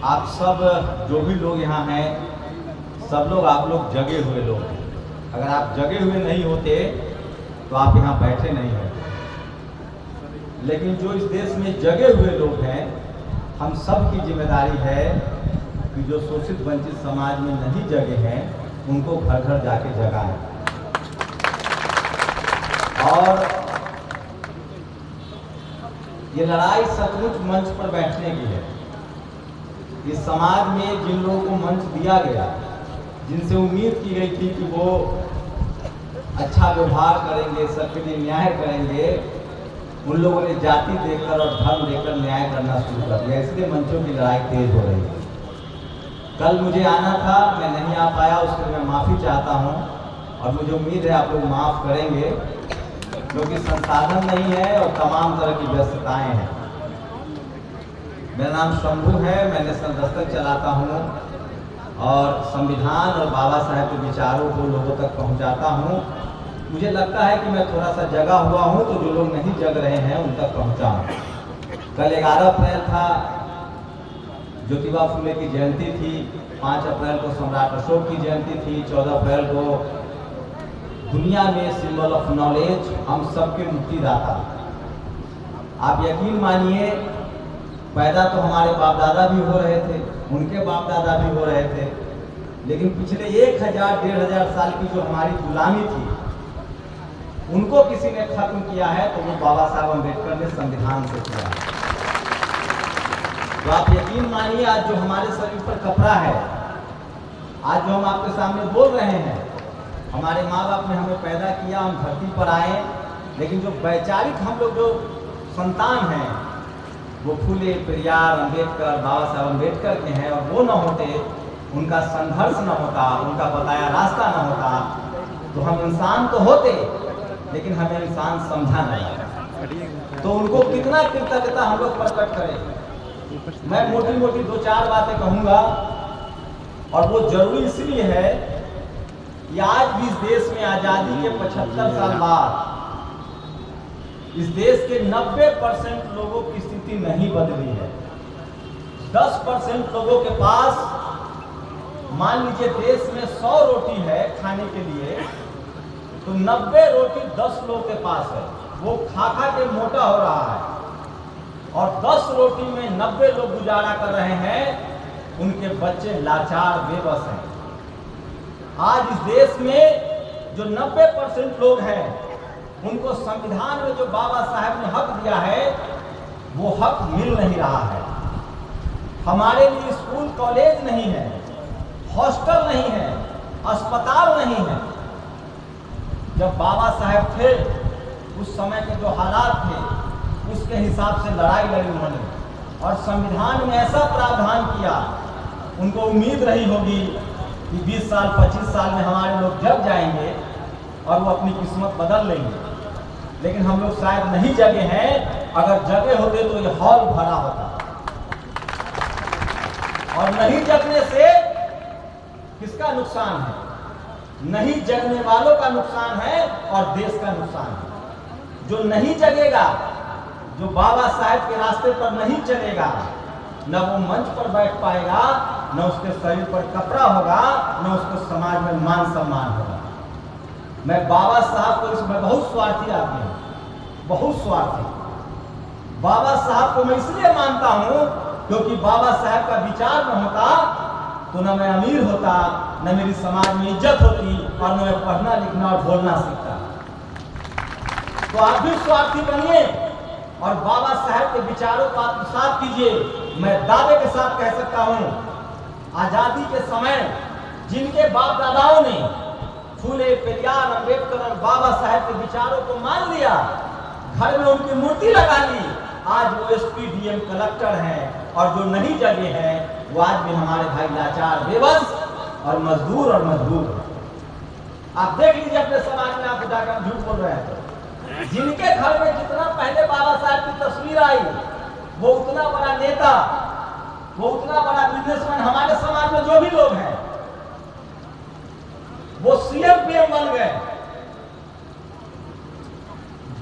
आप सब जो भी लोग यहाँ हैं, सब लोग आप लोग जगे हुए लोग हैं। अगर आप जगे हुए नहीं होते तो आप यहाँ बैठे नहीं होते। लेकिन जो इस देश में जगे हुए लोग हैं, हम सब की जिम्मेदारी है कि जो शोषित वंचित समाज में नहीं जगे हैं उनको घर घर जाके जगाएं। और ये लड़ाई सचमुच मंच पर बैठने की है। इस समाज में जिन लोगों को मंच दिया गया, जिनसे उम्मीद की गई थी कि वो अच्छा व्यवहार करेंगे, सबके लिए न्याय करेंगे, उन लोगों ने जाति देकर और धर्म देकर न्याय करना शुरू कर दिया। इसलिए मंचों की लड़ाई तेज हो रही है। कल मुझे आना था, मैं नहीं आ पाया, उसके लिए मैं माफ़ी चाहता हूँ और मुझे उम्मीद है आप लोग माफ़ करेंगे, क्योंकि संसाधन नहीं है और तमाम तरह की व्यस्तताएं हैं। मेरा नाम शंभू है, मैं नेशनल दस्तक चलाता हूँ और संविधान और बाबा साहेब के विचारों को लोगों तक पहुँचाता हूँ। मुझे लगता है कि मैं थोड़ा सा जगा हुआ हूँ, तो जो लोग नहीं जग रहे हैं उन तक पहुँचाऊँ। कल 11 अप्रैल था, ज्योतिबा फुले की जयंती थी। 5 अप्रैल को सम्राट अशोक की जयंती थी। 14 अप्रैल को दुनिया में सिंबल ऑफ नॉलेज, हम सबके मुक्तिदाता। आप यकीन मानिए, पैदा तो हमारे बाप दादा भी हो रहे थे, उनके बाप दादा भी हो रहे थे, लेकिन पिछले 1000-1500 साल की जो हमारी गुलामी थी, उनको किसी ने खत्म किया है, तो वो बाबा साहब अम्बेडकर ने संविधान से किया है। तो आप यकीन मानिए, आज जो हमारे शरीर पर कपड़ा है, आज जो हम आपके सामने बोल रहे हैं, हमारे माँ बाप ने हमें पैदा किया, हम धरती पर आए, लेकिन जो वैचारिक हम लोग जो संतान हैं, वो फुले, पेरियार, अम्बेडकर, बाबा साहब अम्बेडकर के हैं। और वो न होते, उनका संघर्ष न होता, उनका बताया रास्ता न होता, तो हम इंसान तो होते, लेकिन हमें इंसान समझा नहीं जाता। तो उनको कितना कृतज्ञता हम लोग प्रकट करें। मैं मोटी मोटी 2-4 बातें कहूँगा, और वो जरूरी इसलिए है कि आज भी इस देश में आज़ादी के 75 साल बाद इस देश के 90% लोगों की स्थिति नहीं बदली है। 10% लोगों के पास, मान लीजिए देश में 100 रोटी है खाने के लिए, तो 90 रोटी 10 लोगों के पास है। वो खा खा के मोटा हो रहा है, और 10 रोटी में 90 लोग गुजारा कर रहे हैं। उनके बच्चे लाचार, बेबस हैं। आज इस देश में जो 90% लोग हैं, उनको संविधान में जो बाबा साहब ने हक दिया है, वो हक मिल नहीं रहा है। हमारे लिए स्कूल कॉलेज नहीं है, हॉस्टल नहीं है, अस्पताल नहीं है। जब बाबा साहब थे, उस समय के जो हालात थे, उसके हिसाब से लड़ाई लड़ी उन्होंने, और संविधान में ऐसा प्रावधान किया। उनको उम्मीद रही होगी कि 20 साल 25 साल में हमारे लोग जग जाएंगे और वो अपनी किस्मत बदल लेंगे, लेकिन हम लोग शायद नहीं जगे हैं। अगर जगे होते तो ये हॉल भरा होता। और नहीं जगने से किसका नुकसान है? नहीं जगने वालों का नुकसान है और देश का नुकसान है। जो नहीं जगेगा, जो बाबा साहब के रास्ते पर नहीं चलेगा, न वो मंच पर बैठ पाएगा, न उसके शरीर पर कपड़ा होगा, न उसको समाज में मान सम्मान होगा। मैं बाबा साहब को इसमें बहुत स्वार्थी आदमी हूँ, बहुत स्वार्थी। बाबा साहब को मैं इसलिए मानता हूँ क्योंकि बाबा साहब का विचार न होता तो न मैं अमीर होता, न मेरी समाज में इज्जत होती, और न मैं पढ़ना लिखना और बोलना सीखता। तो आप भी स्वार्थी बनिए और बाबा साहब के विचारों को आत्मसात कीजिए। मैं दावे के साथ कह सकता हूँ, आजादी के समय जिनके बाप दादाओं ने फूले, पेरियार, अम्बेडकर और बाबा साहब के विचारों को मान लिया, घर में उनकी मूर्ति लगा ली, आज वो एसपी, डीएम, कलेक्टर हैं। और जो नहीं जगे हैं, वो आज भी हमारे भाई लाचार, बेबस और मजदूर और मजबूर हैं। आप देख लीजिए अपने समाज में, आप जाकर झूठ बोल रहे हैं तो जिनके घर में जितना पहले बाबा साहब की तस्वीर आई, वो उतना बड़ा नेता, वो उतना बड़ा बिजनेसमैन हमारे समाज में जो भी लोग हैं, वो सीएम पीएम बन गए।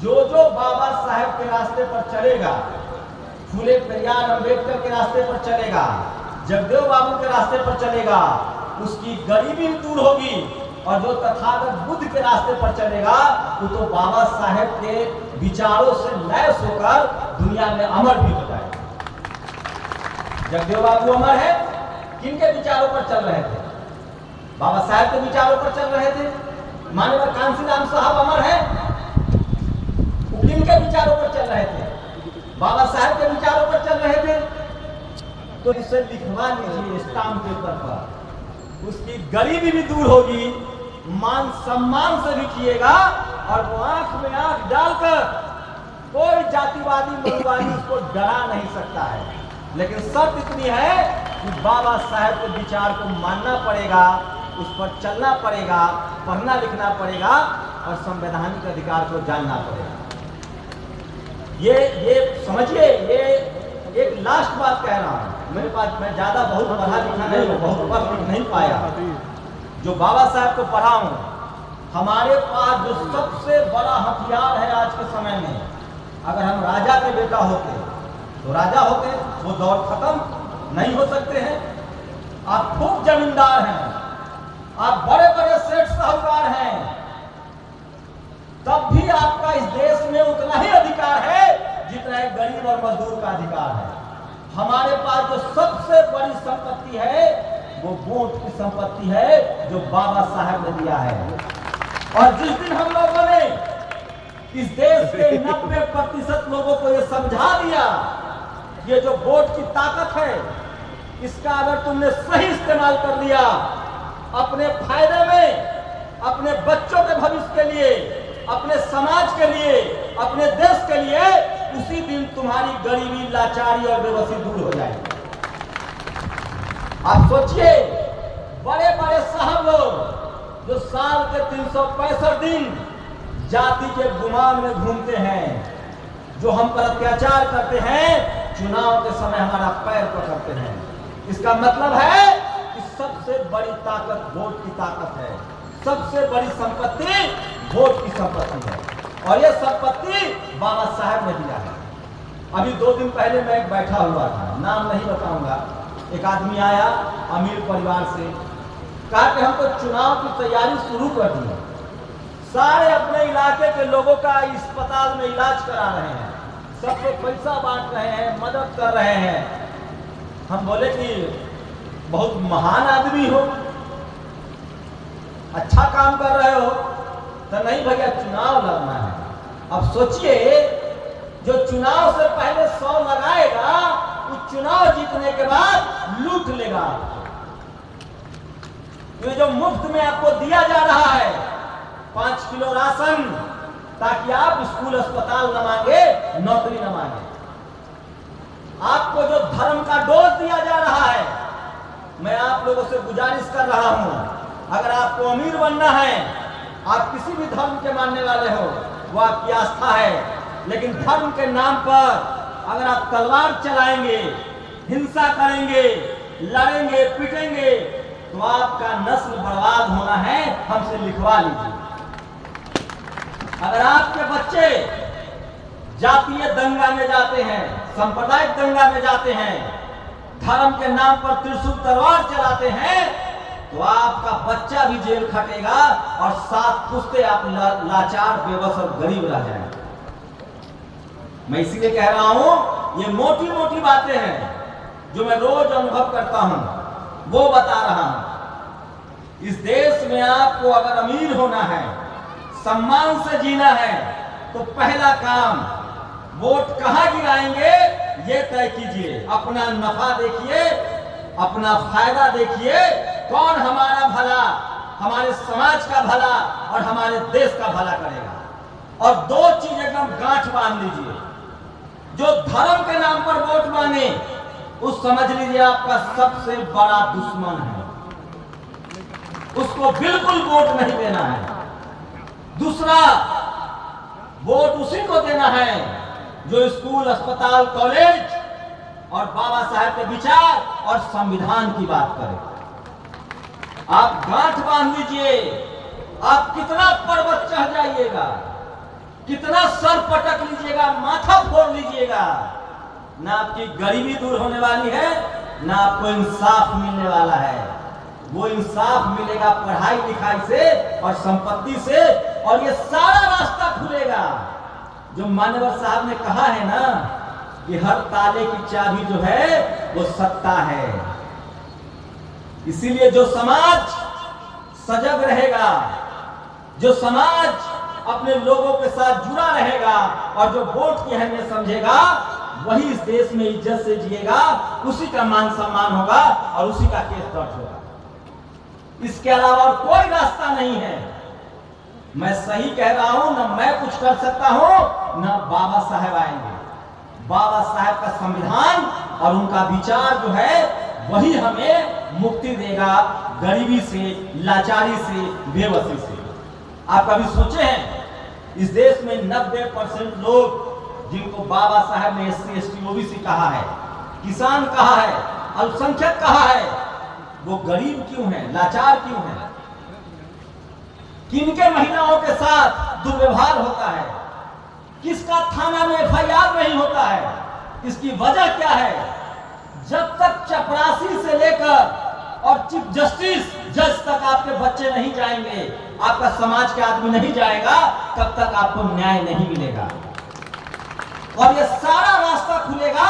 जो जो बाबा साहब के रास्ते पर चलेगा, फूले पेरियार अम्बेडकर के रास्ते पर चलेगा, जगदेव बाबू के रास्ते पर चलेगा, उसकी गरीबी दूर होगी। और जो तथागत बुद्ध के रास्ते पर चलेगा वो तो बाबा साहेब के विचारों से लैस होकर दुनिया में अमर भी हो जाएगा। जगदेव बाबू अमर है, किनके विचारों पर चल रहे थे? बाबा साहेब के विचारों पर चल रहे थे। माननीय कांसीराम साहब अमर है, वो किनके विचारों पर चल रहे थे? बाबा साहेब के विचारों पर चल रहे थे। तो इसे लिखवा लीजिए स्टाम्प पेपर पर, उसकी गरीबी भी दूर होगी, मान सम्मान से भी जिएगा, और वो आंख में आंख डालकर कोई जातिवादी मनुवादी उसको डरा नहीं सकता है। लेकिन शर्त इतनी है कि बाबा साहेब के विचार को मानना पड़ेगा, उस पर चलना पड़ेगा, पढ़ना लिखना पड़ेगा और संवैधानिक अधिकार को जानना पड़ेगा। ये समझिए, ये एक लास्ट बात कह रहा हूं। मेरे पास, मैं ज्यादा बहुत पढ़ा लिखा नहीं हूं, बहुत पढ़ लिख नहीं पाया। जो बाबा साहब को पढ़ा हूं, हमारे पास जो सबसे बड़ा हथियार है आज के समय में, अगर हम राजा के बेटा होते तो राजा होते, वो दौर खत्म नहीं हो सकते हैं। आप खूब जमींदार हैं, आप बड़े बड़े सेठ साहूकार हैं, तब भी आपका इस देश में उतना ही अधिकार है जितना एक गरीब और मजदूर का अधिकार है। हमारे पास जो सबसे बड़ी संपत्ति है वो वोट की संपत्ति है, जो बाबा साहब ने दिया है। और जिस दिन हम लोगों ने इस देश के 90% लोगों को ये समझा दिया, ये जो वोट की ताकत है, इसका अगर तुमने सही इस्तेमाल कर लिया अपने फायदे में, अपने बच्चों के भविष्य के लिए, अपने समाज के लिए, अपने देश के लिए, उसी दिन तुम्हारी गरीबी, लाचारी और बेबसी दूर हो जाएगी। आप सोचिए, बड़े बड़े साहब लोग जो साल के 365 दिन जाति के गुमान में घूमते हैं, जो हम पर अत्याचार करते हैं, चुनाव के समय हमारा पैर पकड़ते हैं। इसका मतलब है कि सबसे बड़ी ताकत वोट की ताकत है, सबसे बड़ी संपत्ति वोट की संपत्ति है, और यह संपत्ति बाबा साहब ने दिया है। अभी 2 दिन पहले मैं एक बैठा हुआ था, नाम नहीं बताऊंगा, एक आदमी आया अमीर परिवार से, कहा कि हमको चुनाव की तैयारी शुरू कर दी है, सारे अपने इलाके के लोगों का अस्पताल में इलाज करा रहे हैं, सबको पैसा बांट रहे हैं, मदद कर रहे हैं। हम बोले कि बहुत महान आदमी हो, अच्छा काम कर रहे हो। तो नहीं भैया, चुनाव लड़ना है। अब सोचिए, जो चुनाव से पहले 100 लगाएगा, उस चुनाव जीतने के बाद लूट लेगा। ये जो मुफ्त में आपको दिया जा रहा है 5 किलो राशन, ताकि आप स्कूल अस्पताल न मांगे, नौकरी न मांगे। आपको जो धर्म का डोज दिया जा रहा है, मैं आप लोगों से गुजारिश कर रहा हूं, अगर आपको अमीर बनना है, आप किसी भी धर्म के मानने वाले हो, वो आपकी आस्था है, लेकिन धर्म के नाम पर अगर आप तलवार चलाएंगे, हिंसा करेंगे, लड़ेंगे, पिटेंगे, तो आपका नस्ल बर्बाद होना है, हमसे लिखवा लीजिए। अगर आपके बच्चे जातीय दंगा में जाते हैं, सांप्रदायिक दंगा में जाते हैं, धर्म के नाम पर त्रिशूल तलवार चलाते हैं, तो आपका बच्चा भी जेल खटेगा और 7 पुश्ते आप लाचार, बेबस और गरीब रह जाएंगे। मैं इसीलिए कह रहा हूं, ये मोटी मोटी बातें हैं जो मैं रोज अनुभव करता हूं, वो बता रहा हूं। इस देश में आपको अगर अमीर होना है, सम्मान से जीना है, तो पहला काम वोट कहां गिराएंगे ये तय कीजिए। अपना नफा देखिए, अपना फायदा देखिए, कौन हमारा भला, हमारे समाज का भला और हमारे देश का भला करेगा। और 2 चीज एकदम गांठ बांध लीजिए। जो धर्म के नाम पर वोट मांगे, उस समझ लीजिए आपका सबसे बड़ा दुश्मन है, उसको बिल्कुल वोट नहीं देना है। दूसरा, वोट उसी को देना है जो स्कूल, अस्पताल, कॉलेज और बाबा साहेब के विचार और संविधान की बात करें। आप गांठ बांध लीजिए, आप कितना पर्वत चढ़ जाइएगा, कितना सर पटक लीजिएगा, माथा फोड़ लीजिएगा, ना आपकी गरीबी दूर होने वाली है, ना आपको इंसाफ मिलने वाला है। वो इंसाफ मिलेगा पढ़ाई लिखाई से और संपत्ति से, और ये सारा रास्ता खुलेगा। जो मान्यवर साहब ने कहा है ना कि हर ताले की चाबी जो है वो सत्ता है। इसीलिए जो समाज सजग रहेगा, जो समाज अपने लोगों के साथ जुड़ा रहेगा और जो वोट की अहमियत समझेगा, वही इस देश में इज्जत से जिएगा, उसी का मान सम्मान होगा और उसी का केस दर्ज होगा। इसके अलावा और कोई रास्ता नहीं है। मैं सही कह रहा हूं, न मैं कुछ कर सकता हूं, न बाबा साहेब आएंगे। बाबा साहेब का संविधान और उनका विचार जो है वही हमें मुक्ति देगा गरीबी से, लाचारी से, बेबसी से। आप कभी सोचे हैं इस देश में 90% लोग जिनको बाबा साहब ने SC ST OBC कहा है, किसान कहा है, अल्पसंख्यक कहा है, वो गरीब क्यों है, लाचार क्यों है? किनके महिलाओं के साथ दुर्व्यवहार होता है? किसका थाना में FIR नहीं होता है? इसकी वजह क्या है? जब तक चपरासी से लेकर और चीफ जस्टिस जज तक आपके बच्चे नहीं जाएंगे, आपका समाज के आदमी नहीं जाएगा, तब तक आपको न्याय नहीं मिलेगा। और ये सारा रास्ता खुलेगा